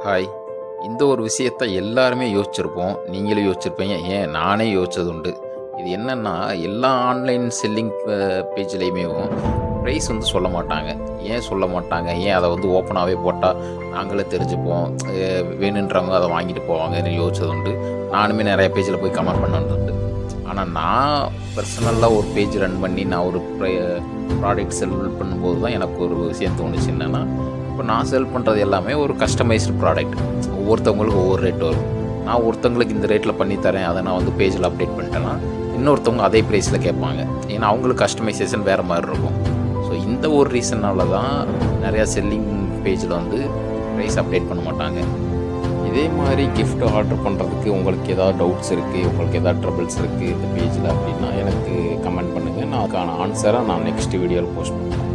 Hi. இந்த ஒரு விஷயத்த எல்லாருமே யோசிச்சிருப்போம். நீங்களும் யோசிச்சிருப்பீங்க. ஏன் நானே யோசிச்சது உண்டு. இது என்னன்னா, எல்லா ஆன்லைன் செல்லிங் பேஜ்லயுமேவும் ப்ரைஸ் வந்து சொல்ல மாட்டாங்க. ஏன் சொல்ல மாட்டாங்க? ஏன் அத வந்து ஓப்பனாவே போட்டா நாங்களே தெரிஞ்சுப்போம். வேணுன்றவங்க அத வாங்கிட்டு போவாங்கன்னு யோசிச்சது உண்டு. நானுமே நெறைய பேஜ்ல போய் கமெண்ட் பண்ணது உண்டு. ஆனா நான் பர்சனலா ஒரு பேஜ் ரன் பண்ணி நான் ஒரு ப்ராடக்ட் செல் பண்ணும்போது தான் எனக்கு ஒரு விஷயம் தோணுச்சு. என்னன்னா, இப்போ நான் செல் பண்ணுறது எல்லாமே ஒரு கஸ்டமைஸ்டு ப்ராடக்ட். ஒவ்வொருத்தவங்களுக்கு ஒவ்வொரு ரேட் வரும். நான் ஒருத்தவங்களுக்கு இந்த ரேட்டில் பண்ணி தரேன், அதை நான் வந்து பேஜில் அப்டேட் பண்ணிட்டேன்னா இன்னொருத்தவங்க அதே ப்ரைஸில் கேட்பாங்க. ஏன்னா அவங்களுக்கு கஸ்டமைசேஷன் வேறு மாதிரி இருக்கும். ஸோ இந்த ஒரு ரீசன்னால தான் நிறையா செல்லிங் பேஜில் வந்து ப்ரைஸ் அப்டேட் பண்ண மாட்டாங்க. இதே மாதிரி கிஃப்ட் ஆர்டர் பண்ணுறதுக்கு உங்களுக்கு ஏதாவது டவுட்ஸ் இருக்குது, உங்களுக்கு ஏதாவது ட்ரபிள்ஸ் இருக்குது இந்த பேஜில் அப்படின்னா எனக்கு கமெண்ட் பண்ணுங்கள். நான் அதுக்கான ஆன்சரை நான் நெக்ஸ்ட் வீடியோவில் போஸ்ட் பண்ணுறேன்.